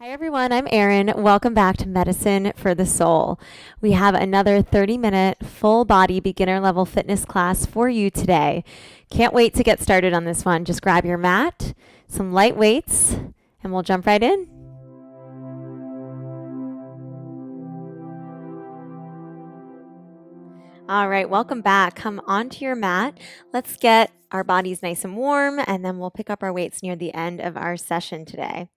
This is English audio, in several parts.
Hi everyone, I'm Erin. Welcome back to Medicine for the Soul. We have another 30-minute full body beginner level fitness class for you today. Can't wait to get started on this one. Just grab your mat, some light weights, and we'll jump right in. All right, welcome back. Come onto your mat. Let's get our bodies nice and warm, and then we'll pick up our weights near the end of our session today.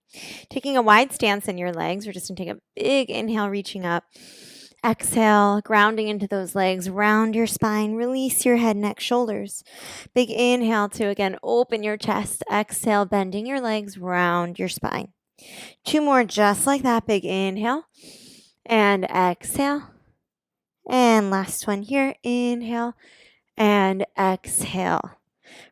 Taking a wide stance in your legs, we're just going to take a big inhale, reaching up. Exhale, grounding into those legs, round your spine, release your head, neck, shoulders. Big inhale to, again, open your chest. Exhale, bending your legs, round your spine. Two more just like that. Big inhale and exhale. And last one here, inhale and exhale.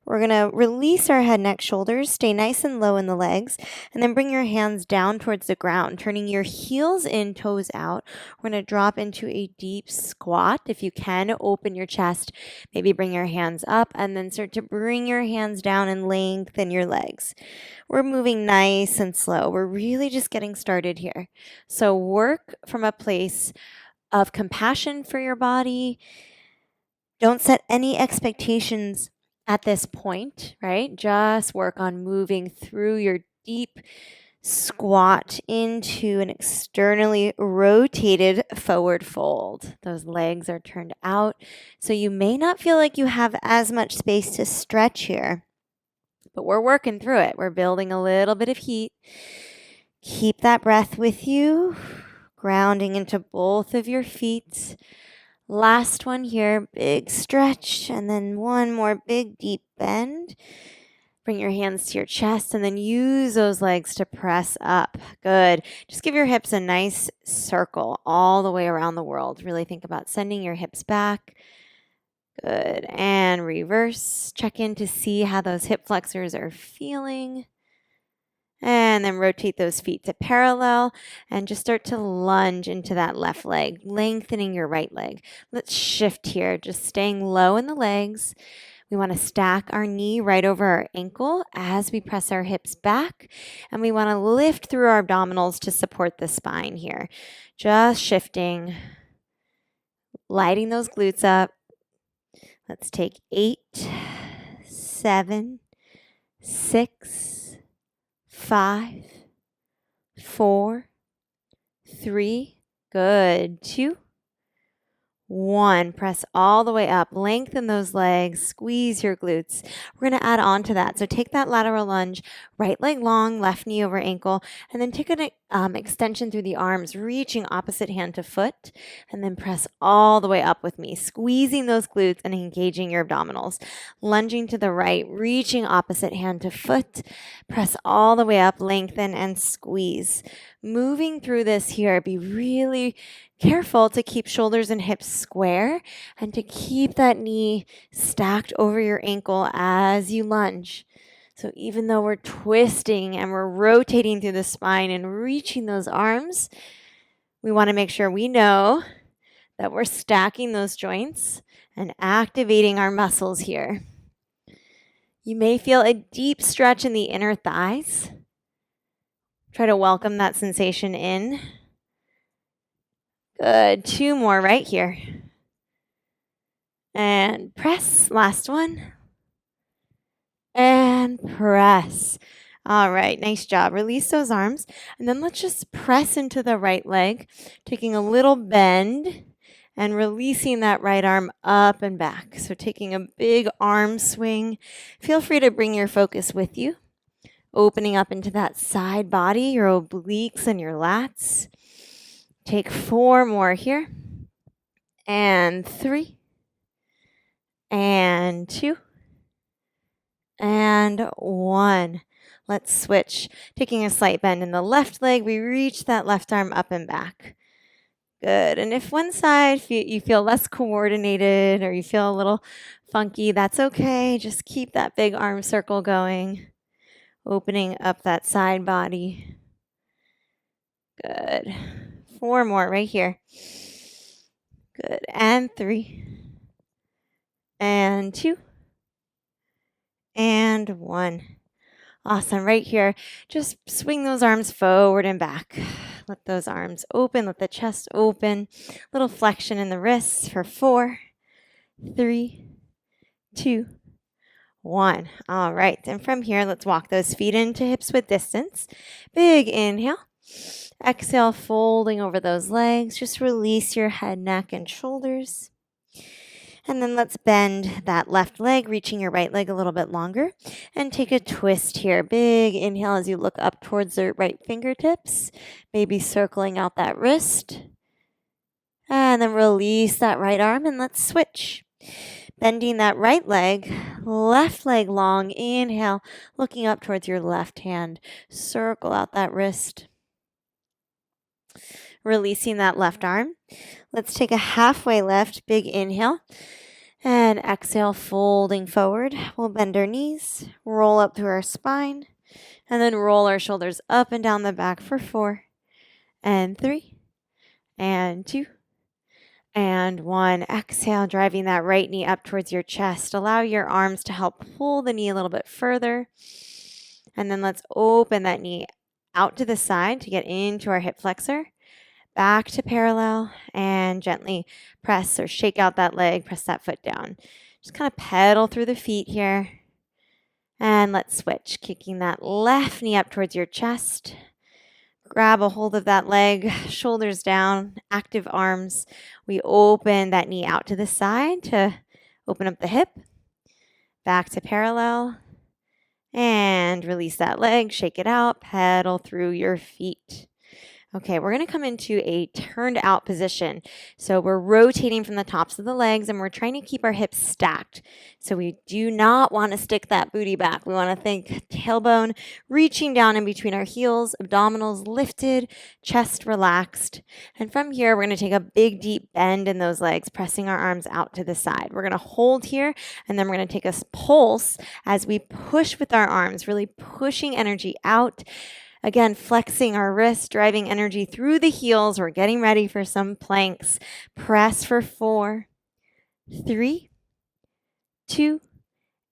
We're going to release our head, neck, shoulders, stay nice and low in the legs, and then bring your hands down towards the ground, turning your heels in, toes out. We're going to drop into a deep squat. If you can, open your chest, maybe bring your hands up, and then start to bring your hands down and lengthen your legs. We're moving nice and slow. We're really just getting started here. So work from a place of compassion for your body. Don't set any expectations at this point, right? Just work on moving through your deep squat into an externally rotated forward fold. Those legs are turned out, so you may not feel like you have as much space to stretch here, but we're working through it. We're building a little bit of heat. Keep that breath with you, grounding into both of your feet. Last one here, big stretch, and then one more big deep bend. Bring your hands to your chest and then use those legs to press up. Good. Just give your hips a nice circle all the way around the world. Really think about sending your hips back. Good. And reverse. Check in to see how those hip flexors are feeling. And then rotate those feet to parallel and just start to lunge into that left leg, lengthening your right leg. Let's shift here, just staying low in the legs. We want to stack our knee right over our ankle as we press our hips back. And we want to lift through our abdominals to support the spine here. Just shifting, lighting those glutes up. Let's take 8, 7, 6, 5, 4, 3, good, 2, 1. Press all the way up, lengthen those legs, squeeze your glutes. We're going to add on to that. So take that lateral lunge, right leg long, left knee over ankle, and then take an extension through the arms, reaching opposite hand to foot, and then press all the way up with me, squeezing those glutes and engaging your abdominals. Lunging to the right, reaching opposite hand to foot, press all the way up, lengthen and squeeze. Moving through this here, be really careful to keep shoulders and hips square and to keep that knee stacked over your ankle as you lunge. So even though we're twisting and we're rotating through the spine and reaching those arms, we want to make sure we know that we're stacking those joints and activating our muscles here. You may feel a deep stretch in the inner thighs. Try to welcome that sensation in. Good. 2 more right here. And press. Last one. And press. All right. Nice job. Release those arms. And then let's just press into the right leg, taking a little bend and releasing that right arm up and back. So taking a big arm swing. Feel free to bring your focus with you. Opening up into that side body, your obliques and your lats. Take 4 more here. And 3. And 2. And 1. Let's switch. Taking a slight bend in the left leg, we reach that left arm up and back. Good. And if one side you feel less coordinated or you feel a little funky, that's okay. Just keep that big arm circle going. Opening up that side body. Good. 4 more right here. Good. And 3. And 2. And 1. Awesome. Right here, just swing those arms forward and back. Let those arms open, let the chest open. Little flexion in the wrists for 4, 3, 2, 1. All right. And from here, let's walk those feet into hips width distance. Big inhale. Exhale, folding over those legs. Just release your head, neck, and shoulders. And then let's bend that left leg, reaching your right leg a little bit longer. And take a twist here. Big inhale as you look up towards the right fingertips. Maybe circling out that wrist. And then release that right arm and let's switch. Bending that right leg, left leg long. Inhale, looking up towards your left hand. Circle out that wrist. Releasing that left arm. Let's take a halfway lift. Big inhale. And exhale, folding forward. We'll bend our knees, roll up through our spine, and then roll our shoulders up and down the back for 4, and 3, and 2, and 1. Exhale, driving that right knee up towards your chest. Allow your arms to help pull the knee a little bit further. And then let's open that knee out to the side to get into our hip flexor. Back to parallel and gently press or shake out that leg, press that foot down. Just kind of pedal through the feet here. And let's switch, kicking that left knee up towards your chest. Grab a hold of that leg, shoulders down, active arms. We open that knee out to the side to open up the hip. Back to parallel. And release that leg, shake it out, pedal through your feet. Okay, we're going to come into a turned out position. So we're rotating from the tops of the legs and we're trying to keep our hips stacked. So we do not want to stick that booty back. We want to think tailbone reaching down in between our heels, abdominals lifted, chest relaxed. And from here, we're going to take a big deep bend in those legs, pressing our arms out to the side. We're going to hold here and then we're going to take a pulse as we push with our arms, really pushing energy out. Again, flexing our wrists, driving energy through the heels. We're getting ready for some planks. Press for 4, 3, 2,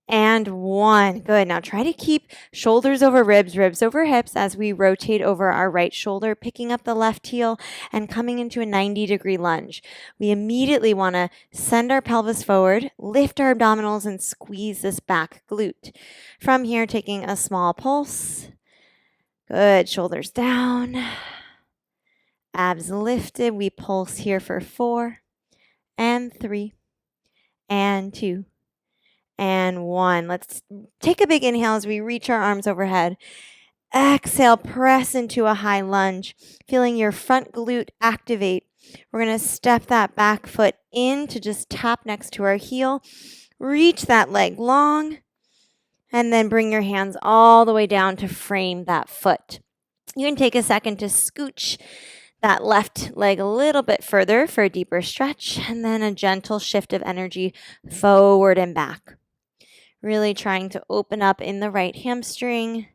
and 1. Good. Now try to keep shoulders over ribs, ribs over hips as we rotate over our right shoulder, picking up the left heel and coming into a 90-degree lunge. We immediately want to send our pelvis forward, lift our abdominals, and squeeze this back glute. From here, taking a small pulse. Good. Shoulders down. Abs lifted. We pulse here for 4, and 3, and 2, and 1. Let's take a big inhale as we reach our arms overhead. Exhale, press into a high lunge, feeling your front glute activate. We're going to step that back foot in to just tap next to our heel. Reach that leg long. And then bring your hands all the way down to frame that foot. You can take a second to scooch that left leg a little bit further for a deeper stretch, and then a gentle shift of energy forward and back. Really trying to open up in the right hamstring.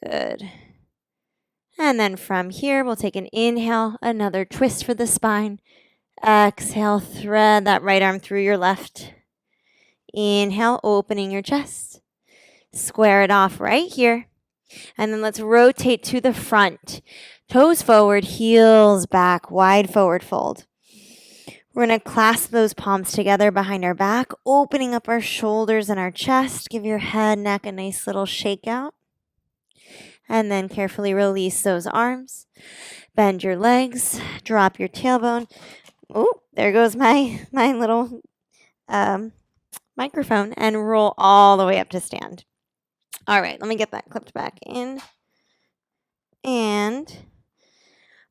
Good. And then from here, we'll take an inhale, another twist for the spine. Exhale, thread that right arm through your left. Inhale, opening your chest. Square it off right here. And then let's rotate to the front. Toes forward, heels back, wide forward fold. We're going to clasp those palms together behind our back, opening up our shoulders and our chest. Give your head, neck a nice little shake out. And then carefully release those arms. Bend your legs, drop your tailbone. Oh, there goes my little microphone, and roll all the way up to stand. All right, let me get that clipped back in. And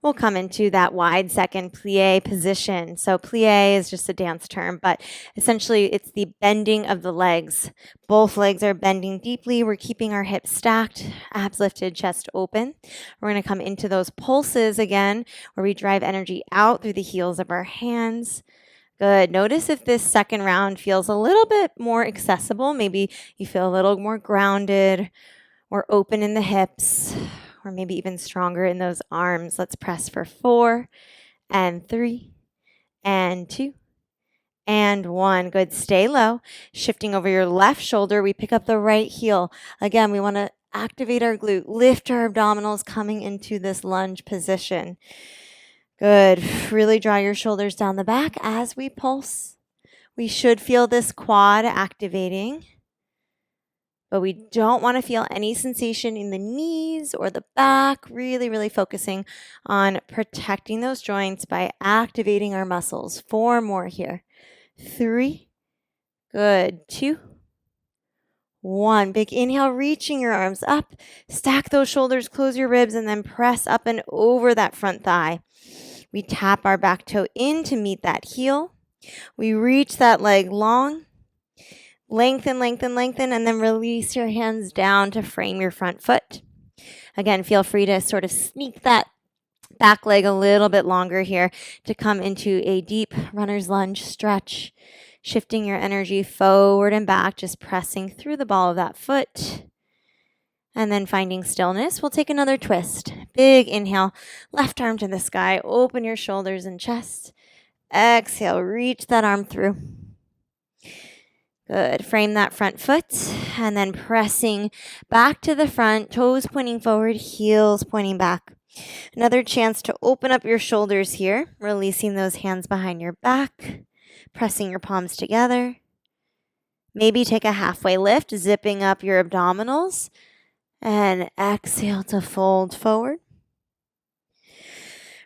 we'll come into that wide second plie position. So plie is just a dance term, but essentially it's the bending of the legs. Both legs are bending deeply. We're keeping our hips stacked, abs lifted, chest open. We're going to come into those pulses again, where we drive energy out through the heels of our hands. Good. Notice if this second round feels a little bit more accessible. Maybe you feel a little more grounded or open in the hips, or maybe even stronger in those arms. Let's press for 4, and 3, and 2, And 1. Good. Stay low. Shifting over your left shoulder, we pick up the right heel. Again, we want to activate our glute, lift our abdominals coming into this lunge position. Good. Really draw your shoulders down the back as we pulse. We should feel this quad activating, but we don't want to feel any sensation in the knees or the back. Really, really focusing on protecting those joints by activating our muscles. 4 more here. 3. Good. 2. 1. Big inhale, reaching your arms up. Stack those shoulders, close your ribs, and then press up and over that front thigh. We tap our back toe in to meet that heel. We reach that leg long. Lengthen, lengthen, lengthen, and then release your hands down to frame your front foot. Again, feel free to sort of sneak that back leg a little bit longer here to come into a deep runner's lunge stretch, shifting your energy forward and back, just pressing through the ball of that foot. And then finding stillness, we'll take another twist. Big inhale, left arm to the sky, open your shoulders and chest. Exhale, reach that arm through. Good. Frame that front foot and then pressing back to the front, toes pointing forward, heels pointing back. Another chance to open up your shoulders here, releasing those hands behind your back, pressing your palms together. Maybe take a halfway lift, zipping up your abdominals, and exhale to fold forward.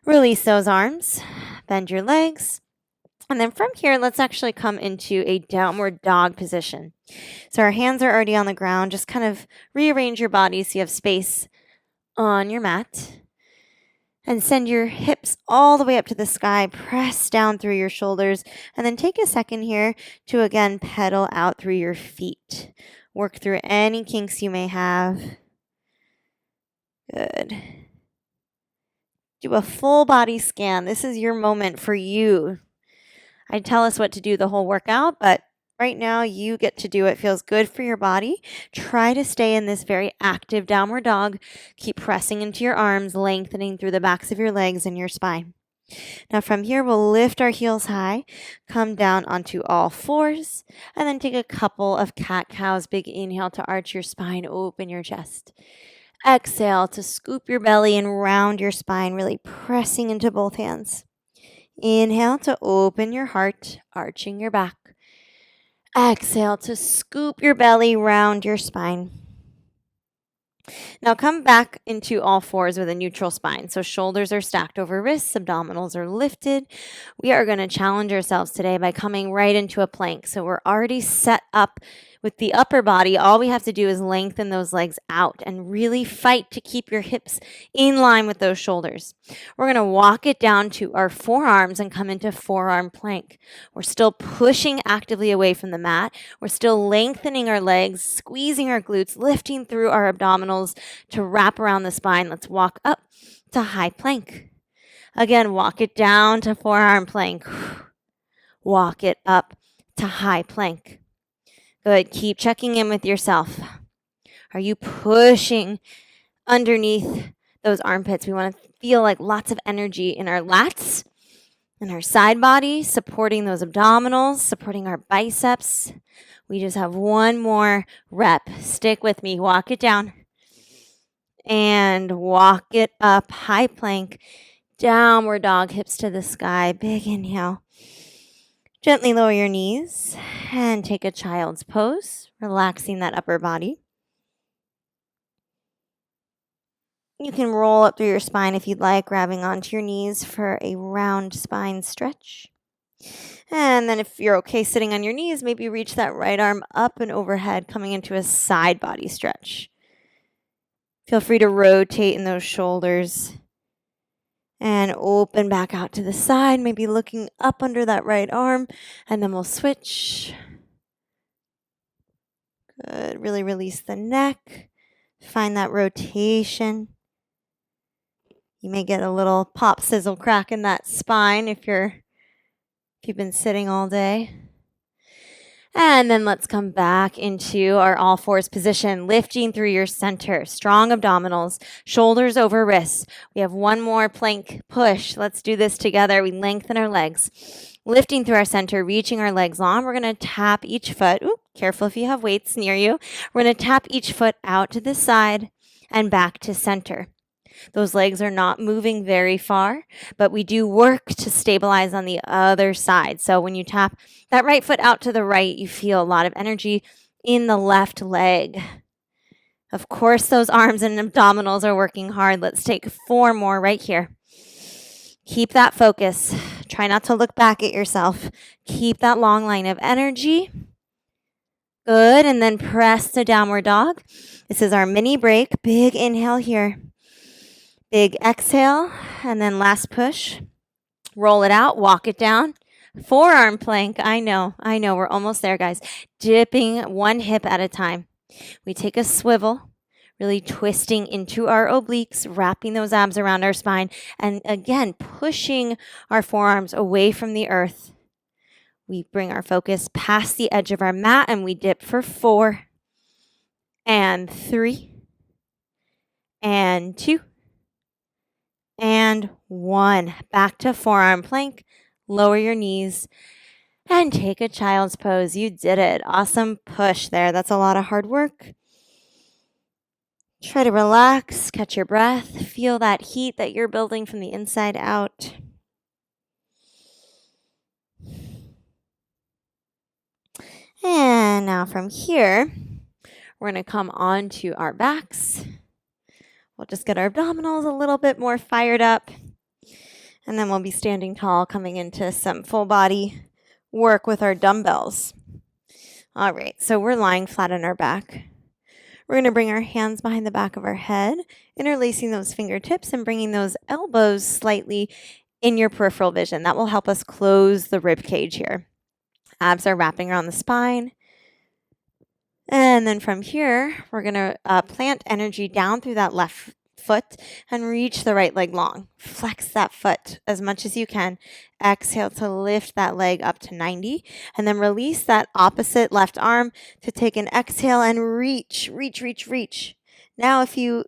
Release those arms, bend your legs. And then from here, let's actually come into a downward dog position. So our hands are already on the ground. Just kind of rearrange your body so you have space on your mat. And send your hips all the way up to the sky. Press down through your shoulders. And then take a second here to, again, pedal out through your feet. Work through any kinks you may have. Good. Do a full body scan. This is your moment for you. I tell us what to do the whole workout, but right now you get to do it. Feels good for your body. Try to stay in this very active downward dog. Keep pressing into your arms, lengthening through the backs of your legs and your spine. Now from here, we'll lift our heels high, come down onto all fours, and then take a couple of cat-cows. Big inhale to arch your spine, open your chest. Exhale to scoop your belly and round your spine, really pressing into both hands. Inhale to open your heart, arching your back. Exhale to scoop your belly, round your spine. Now come back into all fours with a neutral spine. So shoulders are stacked over wrists, abdominals are lifted. We are going to challenge ourselves today by coming right into a plank. So we're already set up with the upper body. All we have to do is lengthen those legs out and really fight to keep your hips in line with those shoulders. We're going to walk it down to our forearms and come into forearm plank. We're still pushing actively away from the mat. We're still lengthening our legs, squeezing our glutes, lifting through our abdominals to wrap around the spine. Let's walk up to high plank. Again, walk it down to forearm plank. Walk it up to high plank. Good. Keep checking in with yourself. Are you pushing underneath those armpits? We want to feel like lots of energy in our lats and our side body, supporting those abdominals, supporting our biceps. We just have one more rep. Stick with me. Walk it down. And walk it up. High plank. Downward dog, hips to the sky. Big inhale. Gently lower your knees and take a child's pose, relaxing that upper body. You can roll up through your spine if you'd like, grabbing onto your knees for a round spine stretch. And then if you're okay sitting on your knees, maybe reach that right arm up and overhead, coming into a side body stretch. Feel free to rotate in those shoulders. And open back out to the side, maybe looking up under that right arm, and then we'll switch. Good. Really release the neck. Find that rotation. You may get a little pop, sizzle, crack in that spine if you've been sitting all day. And then let's come back into our all fours position, lifting through your center, strong abdominals, shoulders over wrists. We have one more plank push. Let's do this together. We lengthen our legs, lifting through our center, reaching our legs long. We're going to tap each foot. Ooh, careful if you have weights near you. We're going to tap each foot out to the side and back to center. Those legs are not moving very far, but we do work to stabilize on the other side. So when you tap that right foot out to the right, you feel a lot of energy in the left leg. Of course, those arms and abdominals are working hard. Let's take 4 more right here. Keep that focus. Try not to look back at yourself. Keep that long line of energy. Good. And then press to downward dog. This is our mini break. Big inhale here. Big exhale, and then last push. Roll it out, walk it down. Forearm plank. I know. We're almost there, guys. Dipping one hip at a time. We take a swivel, really twisting into our obliques, wrapping those abs around our spine, and again, pushing our forearms away from the earth. We bring our focus past the edge of our mat, and we dip for 4, and 3, and 2, and 1. Back to forearm plank. Lower your knees and take a child's pose. You did it. Awesome push there. That's a lot of hard work. Try to relax, catch your breath, feel that heat that you're building from the inside out. And now from here, we're going to come onto our backs. We'll just get our abdominals a little bit more fired up. And then we'll be standing tall, coming into some full body work with our dumbbells. All right, so we're lying flat on our back. We're going to bring our hands behind the back of our head, interlacing those fingertips and bringing those elbows slightly in your peripheral vision. That will help us close the rib cage here. Abs are wrapping around the spine. And then from here, we're going to plant energy down through that left foot and reach the right leg long. Flex that foot as much as you can. Exhale to lift that leg up to 90. And then release that opposite left arm to take an exhale and reach. Now, if you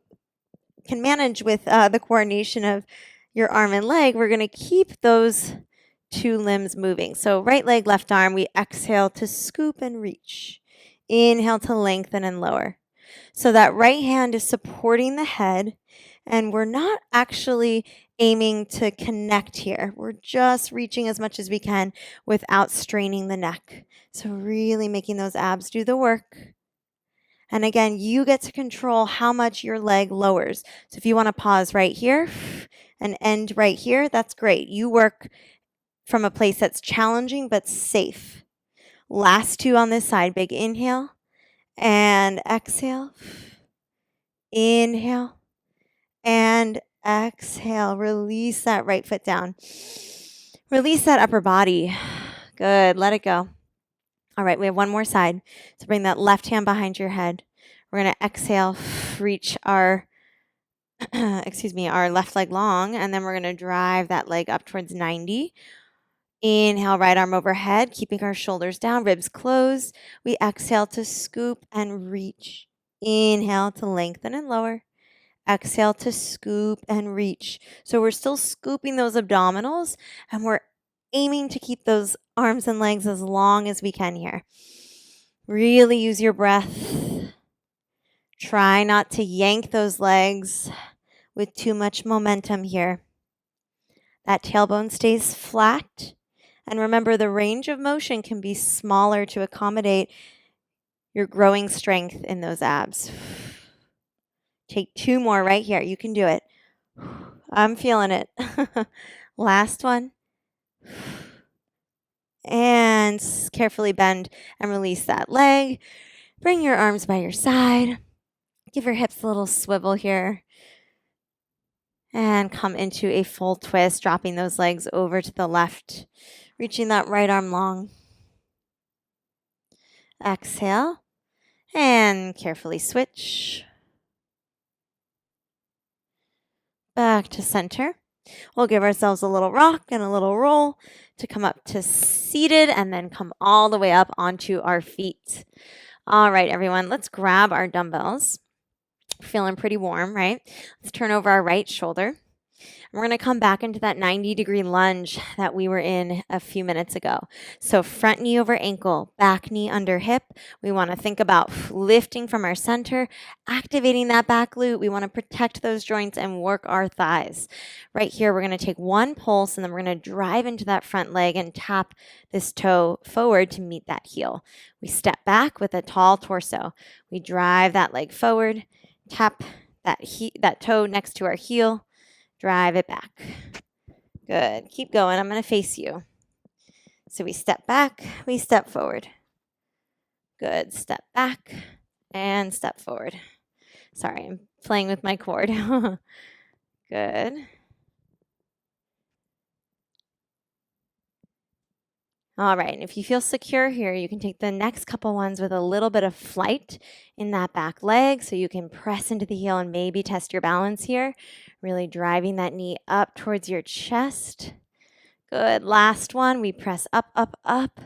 can manage with the coordination of your arm and leg, we're going to keep those 2 limbs moving. So right leg, left arm, we exhale to scoop and reach. Inhale to lengthen and lower. So that right hand is supporting the head, and we're not actually aiming to connect here. We're just reaching as much as we can without straining the neck. So really making those abs do the work. And again, you get to control how much your leg lowers. So if you want to pause right here and end right here, that's great. You work from a place that's challenging but safe. Last 2 on this side. Big inhale and exhale. Inhale and exhale. Release that right foot down. Release that upper body. Good. Let it go. All right, we have one more side. So bring that left hand behind your head. We're going to exhale, reach our our left leg long, and then we're going to drive that leg up towards 90. Inhale, right arm overhead, keeping our shoulders down, ribs closed. We exhale to scoop and reach. Inhale to lengthen and lower. Exhale to scoop and reach. So we're still scooping those abdominals, and we're aiming to keep those arms and legs as long as we can here. Really use your breath. Try not to yank those legs with too much momentum here. That tailbone stays flat. And remember, the range of motion can be smaller to accommodate your growing strength in those abs. Take 2 more right here. You can do it. I'm feeling it. Last one. And carefully bend and release that leg. Bring your arms by your side. Give your hips a little swivel here. And come into a full twist, dropping those legs over to the left. Reaching that right arm long. Exhale. And carefully switch. Back to center. We'll give ourselves a little rock and a little roll to come up to seated and then come all the way up onto our feet. All right, everyone, let's grab our dumbbells. Feeling pretty warm, right? Let's turn over our right shoulder. We're going to come back into that 90-degree lunge that we were in a few minutes ago. So front knee over ankle, back knee under hip. We want to think about lifting from our center, activating that back glute. We want to protect those joints and work our thighs. Right here, we're going to take one pulse and then we're going to drive into that front leg and tap this toe forward to meet that heel. We step back with a tall torso. We drive that leg forward, tap that toe next to our heel. Drive it back. Good. Keep going. I'm going to face you. So we step back, we step forward. Good. Step back and step forward. Sorry, I'm playing with my cord. Good. All right, and if you feel secure here, you can take the next couple ones with a little bit of flight in that back leg so you can press into the heel and maybe test your balance here. Really driving that knee up towards your chest. Good. Last one, we press up, up, up,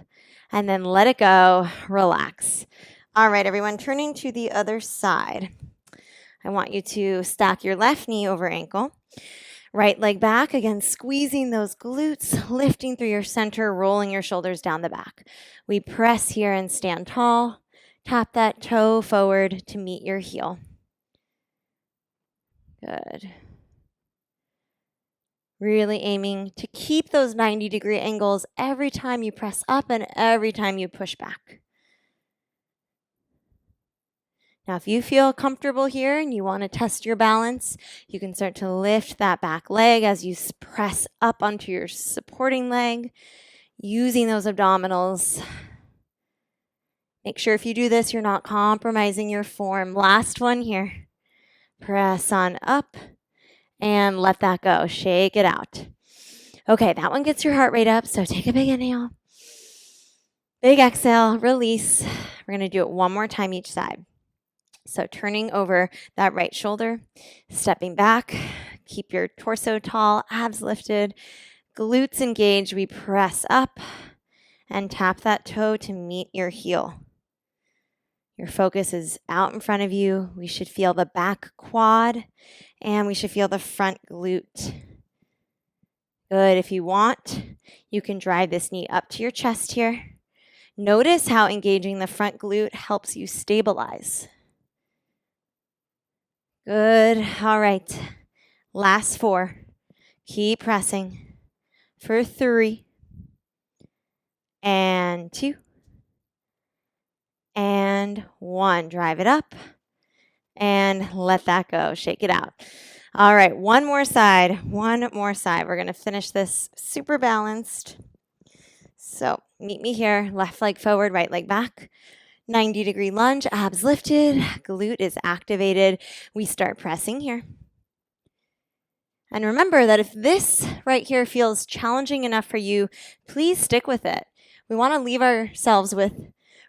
and then let it go. Relax. All right, everyone, turning to the other side. I want you to stack your left knee over ankle. Right leg back, again, squeezing those glutes, lifting through your center, rolling your shoulders down the back. We press here and stand tall. Tap that toe forward to meet your heel. Good. Really aiming to keep those 90-degree angles every time you press up and every time you push back. Now, if you feel comfortable here and you want to test your balance, you can start to lift that back leg as you press up onto your supporting leg, using those abdominals. Make sure if you do this, you're not compromising your form. Last one here. Press on up. And let that go. Shake it out. Okay, that one gets your heart rate up. So take a big inhale. Big exhale. Release. We're going to do it one more time each side. So turning over that right shoulder, stepping back. Keep your torso tall, abs lifted, glutes engaged. We press up and tap that toe to meet your heel. Your focus is out in front of you. We should feel the back quad and we should feel the front glute. Good. If you want, you can drive this knee up to your chest here. Notice how engaging the front glute helps you stabilize. Good. All right. Last 4. Keep pressing for 3 and 2 and 1. Drive it up and let that go. Shake it out. All right, one more side. We're going to finish this super balanced. So meet me here. Left leg forward, right leg back. 90-degree lunge, abs lifted, glute is activated. We start pressing here. And remember that if this right here feels challenging enough for you, please stick with it. We want to leave ourselves with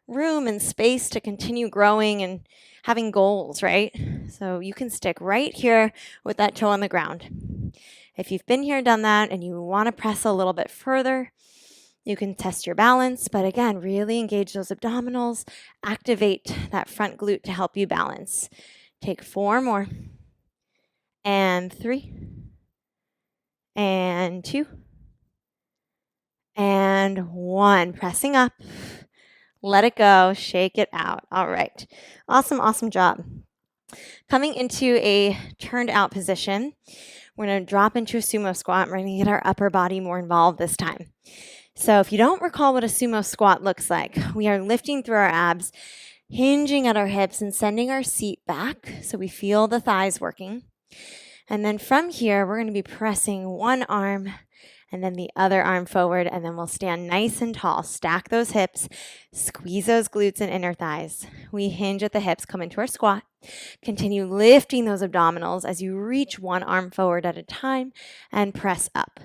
room and space to continue growing and having goals, right? So you can stick right here with that toe on the ground. If you've been here and done that and you want to press a little bit further, you can test your balance, but again, really engage those abdominals, activate that front glute to help you balance. Take 4 more, and 3, and 2, and 1. Pressing up. Let it go. Shake it out. All right. Awesome job. Coming into a turned out position, we're going to drop into a sumo squat. We're going to get our upper body more involved this time. So if you don't recall what a sumo squat looks like, we are lifting through our abs, hinging at our hips and sending our seat back so we feel the thighs working. And then from here, we're going to be pressing one arm and then the other arm forward, and then we'll stand nice and tall. Stack those hips, squeeze those glutes and inner thighs. We hinge at the hips, come into our squat. Continue lifting those abdominals as you reach one arm forward at a time and press up.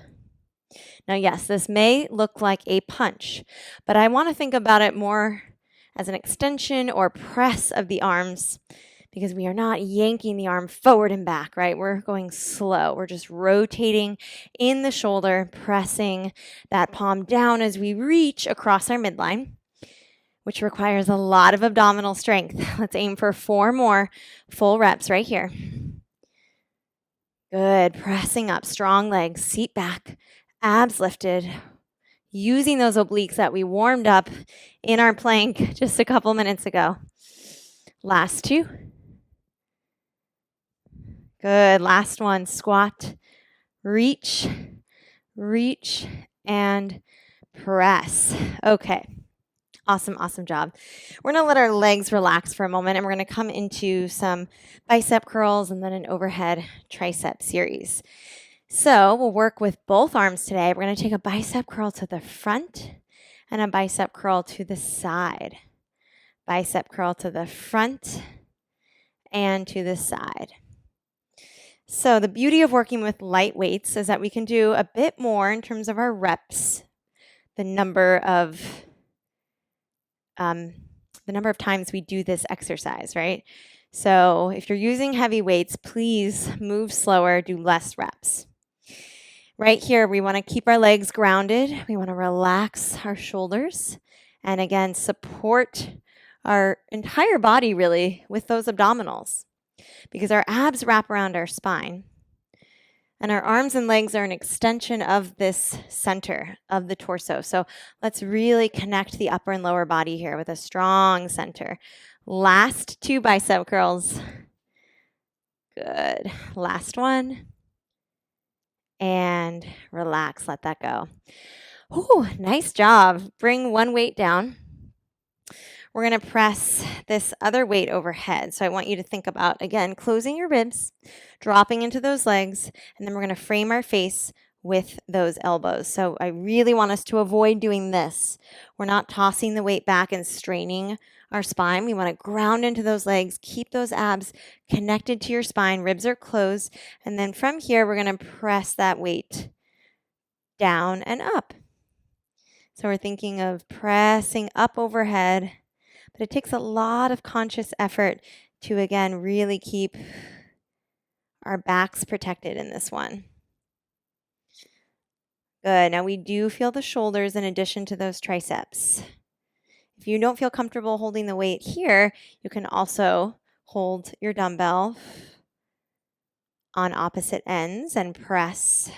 Now, yes, this may look like a punch, but I want to think about it more as an extension or press of the arms, because we are not yanking the arm forward and back, right? We're going slow. We're just rotating in the shoulder, pressing that palm down as we reach across our midline, which requires a lot of abdominal strength. Let's aim for 4 more full reps right here. Good. Pressing up, strong legs, seat back, abs lifted, using those obliques that we warmed up in our plank just a couple minutes ago. Last 2. Good. Last one. Squat, reach, reach, and press. Okay. Awesome job. We're going to let our legs relax for a moment, and we're going to come into some bicep curls and then an overhead tricep series. So we'll work with both arms today. We're going to take a bicep curl to the front and a bicep curl to the side. Bicep curl to the front and to the side. So the beauty of working with light weights is that we can do a bit more in terms of our reps, the number of times we do this exercise, right? So if you're using heavy weights, please move slower, do less reps. Right here, we want to keep our legs grounded. We want to relax our shoulders and again, support our entire body really with those abdominals because our abs wrap around our spine. And our arms and legs are an extension of this center of the torso. So let's really connect the upper and lower body here with a strong center. Last 2 bicep curls. Good. Last one. And relax. Let that go. Ooh, nice job. Bring one weight down. We're going to press this other weight overhead. So I want you to think about, again, closing your ribs, dropping into those legs, and then we're going to frame our face with those elbows. So I really want us to avoid doing this. We're not tossing the weight back and straining our spine. We want to ground into those legs, keep those abs connected to your spine, ribs are closed, and then from here, we're going to press that weight down and up. So we're thinking of pressing up overhead, but it takes a lot of conscious effort to, again, really keep our backs protected in this one. Good. Now we do feel the shoulders in addition to those triceps. If you don't feel comfortable holding the weight here, you can also hold your dumbbell on opposite ends and press,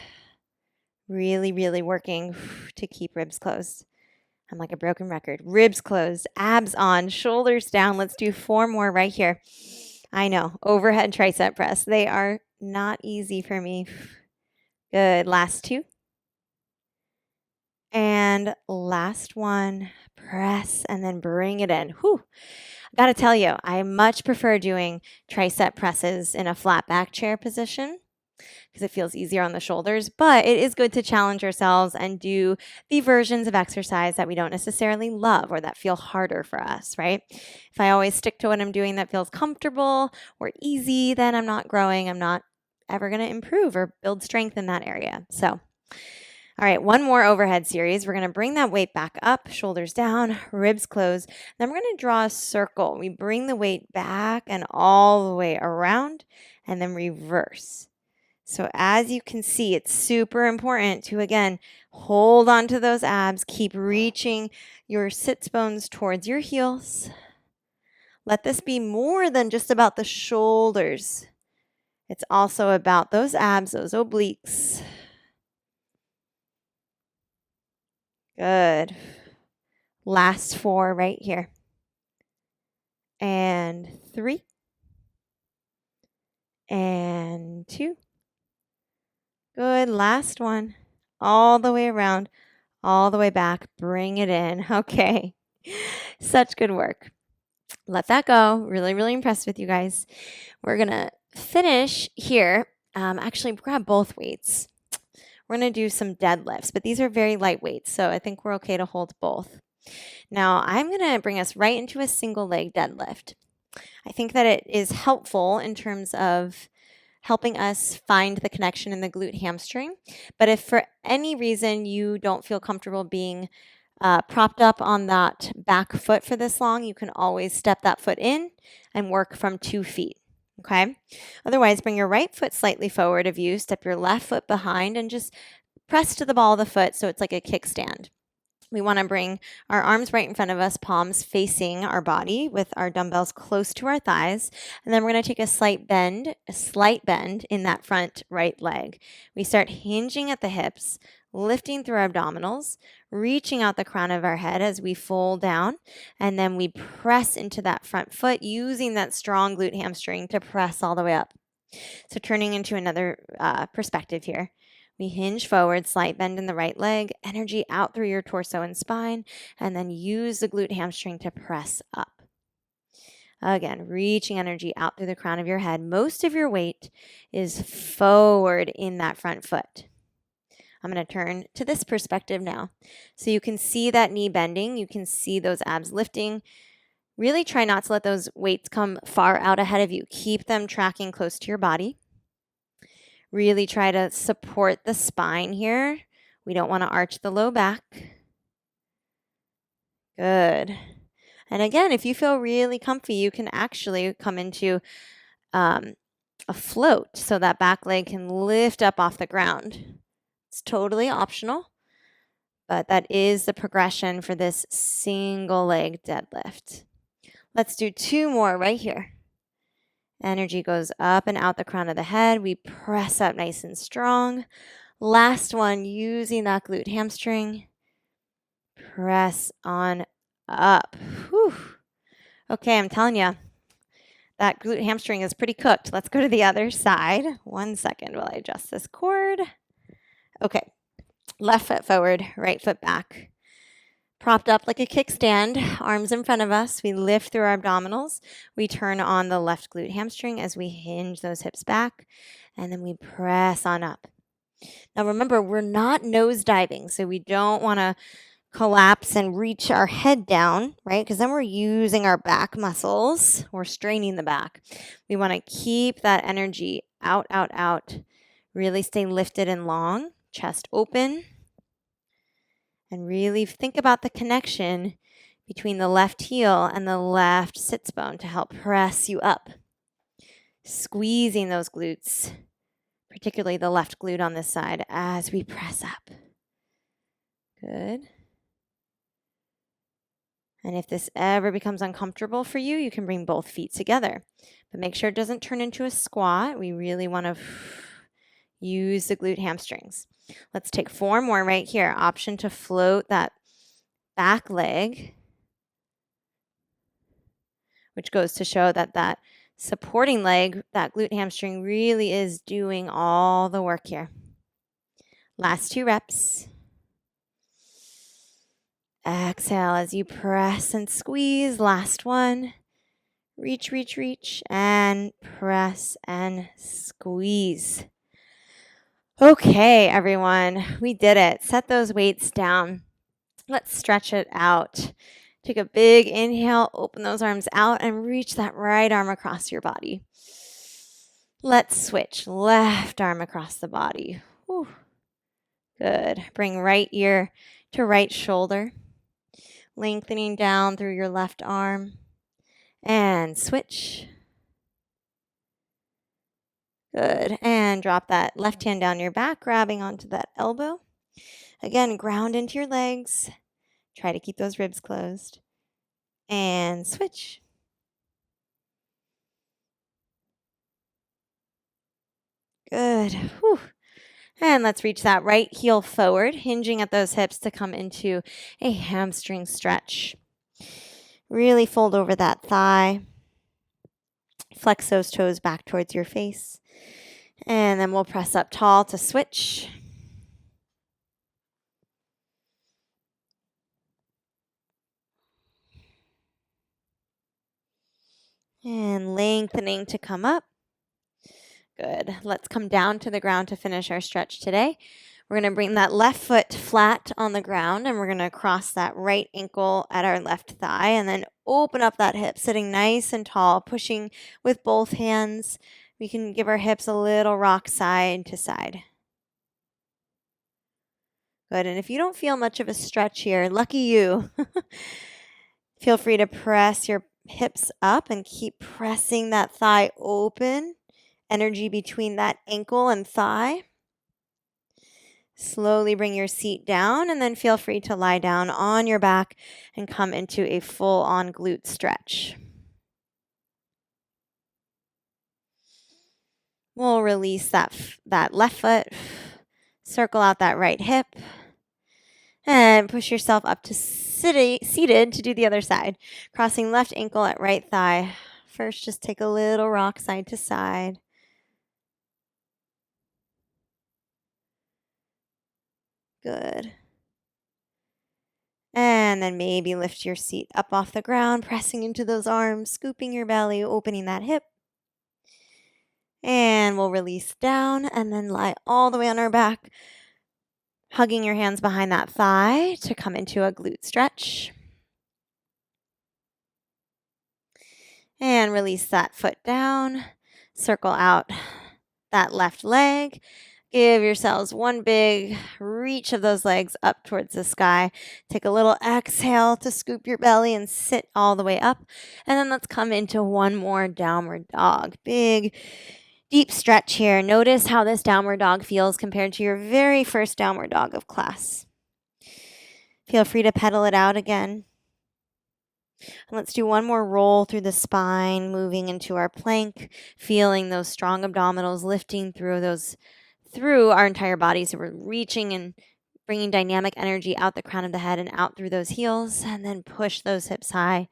really working to keep ribs closed. I'm like a broken record. Ribs closed, abs on, shoulders down. Let's do 4 more right here. I know, overhead tricep press. They are not easy for me. Good. Last 2. And last one. Press and then bring it in. Whew. I gotta tell you, I much prefer doing tricep presses in a flat back chair position because it feels easier on the shoulders, but it is good to challenge ourselves and do the versions of exercise that we don't necessarily love or that feel harder for us, right? If I always stick to what I'm doing that feels comfortable or easy, then I'm not growing. I'm not ever going to improve or build strength in that area. So, all right, one more overhead series. We're going to bring that weight back up, shoulders down, ribs closed. Then we're going to draw a circle. We bring the weight back and all the way around and then reverse. So as you can see, it's super important to, again, hold on to those abs. Keep reaching your sits bones towards your heels. Let this be more than just about the shoulders. It's also about those abs, those obliques. Good. Last 4 right here. And 3. And 2. Good. Last one. All the way around, all the way back. Bring it in. Okay. Such good work. Let that go. Really impressed with you guys. We're going to finish here. Actually, grab both weights. We're going to do some deadlifts, but these are very light weights, so I think we're okay to hold both. Now, I'm going to bring us right into a single leg deadlift. I think that it is helpful in terms of helping us find the connection in the glute hamstring. But if for any reason you don't feel comfortable being propped up on that back foot for this long, you can always step that foot in and work from 2 feet. Okay. Otherwise, bring your right foot slightly forward of you, step your left foot behind, and just press to the ball of the foot so it's like a kickstand. We want to bring our arms right in front of us, palms facing our body with our dumbbells close to our thighs. And then we're going to take a slight bend in that front right leg. We start hinging at the hips, lifting through our abdominals, reaching out the crown of our head as we fold down. And then we press into that front foot using that strong glute hamstring to press all the way up. So turning into another perspective here. We hinge forward, slight bend in the right leg, energy out through your torso and spine, and then use the glute hamstring to press up. Again, reaching energy out through the crown of your head. Most of your weight is forward in that front foot. I'm going to turn to this perspective now. So you can see that knee bending. You can see those abs lifting. Really try not to let those weights come far out ahead of you. Keep them tracking close to your body. Really try to support the spine here. We don't want to arch the low back. Good. And again, if you feel really comfy, you can actually come into a float so that back leg can lift up off the ground. It's totally optional, but that is the progression for this single leg deadlift. Let's do 2 more right here. Energy goes up and out the crown of the head. We press up nice and strong. Last one, using that glute hamstring. Press on up. Whew. Okay, I'm telling you, that glute hamstring is pretty cooked. Let's go to the other side. 1 second while I adjust this cord. Okay, left foot forward, right foot back. Propped up like a kickstand, arms in front of us. We lift through our abdominals. We turn on the left glute hamstring as we hinge those hips back, and then we press on up. Now remember, we're not nose diving, so we don't want to collapse and reach our head down, right? Because then we're using our back muscles. We're straining the back. We want to keep that energy out, out, out. Really stay lifted and long, chest open. And really think about the connection between the left heel and the left sits bone to help press you up. Squeezing those glutes, particularly the left glute on this side, as we press up. Good. And if this ever becomes uncomfortable for you, you can bring both feet together. But make sure it doesn't turn into a squat. We really want to use the glute hamstrings. Let's take 4 more right here. Option to float that back leg, which goes to show that that supporting leg, that glute hamstring, really is doing all the work here. Last 2 reps. Exhale as you press and squeeze. Last one. Reach, reach, reach, and press and squeeze. Okay, everyone, we did it. Set those weights down. Let's stretch it out. Take a big inhale, open those arms out, and reach that right arm across your body. Let's switch. Left arm across the body. Whew. Good. Bring right ear to right shoulder. Lengthening down through your left arm. And switch. Good. And drop that left hand down your back, grabbing onto that elbow. Again, ground into your legs. Try to keep those ribs closed. And switch. Good. Whew. And let's reach that right heel forward, hinging at those hips to come into a hamstring stretch. Really fold over that thigh. Flex those toes back towards your face. And then we'll press up tall to switch. And lengthening to come up. Good. Let's come down to the ground to finish our stretch today. We're going to bring that left foot flat on the ground, and we're going to cross that right ankle at our left thigh, and then open up that hip, sitting nice and tall, pushing with both hands. We can give our hips a little rock side to side. Good. And if you don't feel much of a stretch here, lucky you. Feel free to press your hips up and keep pressing that thigh open. Energy between that ankle and thigh. Slowly bring your seat down and then feel free to lie down on your back and come into a full-on glute stretch. We'll release that left foot, circle out that right hip, and push yourself up to seated to do the other side. Crossing left ankle at right thigh. First, just take a little rock side to side. Good. And then maybe lift your seat up off the ground, pressing into those arms, scooping your belly, opening that hip. And we'll release down and then lie all the way on our back, hugging your hands behind that thigh to come into a glute stretch. And release that foot down, circle out that left leg. Give yourselves one big reach of those legs up towards the sky. Take a little exhale to scoop your belly and sit all the way up. And then let's come into one more downward dog. Big, deep stretch here. Notice how this downward dog feels compared to your very first downward dog of class. Feel free to pedal it out again. And let's do one more roll through the spine, moving into our plank, feeling those strong abdominals lifting through our entire body. So we're reaching and bringing dynamic energy out the crown of the head and out through those heels, and then push those hips high.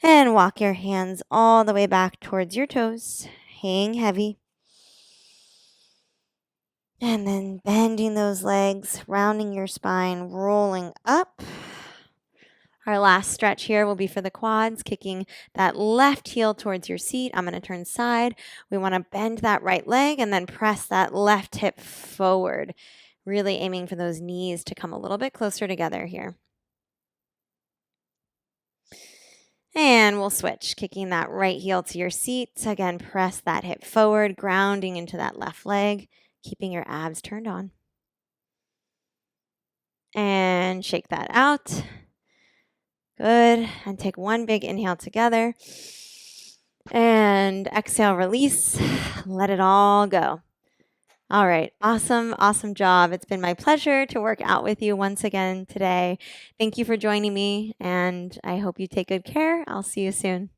And walk your hands all the way back towards your toes, hang heavy. And then bending those legs, rounding your spine, rolling up. Our last stretch here will be for the quads, kicking that left heel towards your seat. I'm going to turn side. We want to bend that right leg and then press that left hip forward, really aiming for those knees to come a little bit closer together here. And we'll switch, kicking that right heel to your seat. Again, press that hip forward, grounding into that left leg, keeping your abs turned on. And shake that out. Good. And take one big inhale together. And exhale, release. Let it all go. All right. Awesome. Awesome job. It's been my pleasure to work out with you once again today. Thank you for joining me, and I hope you take good care. I'll see you soon.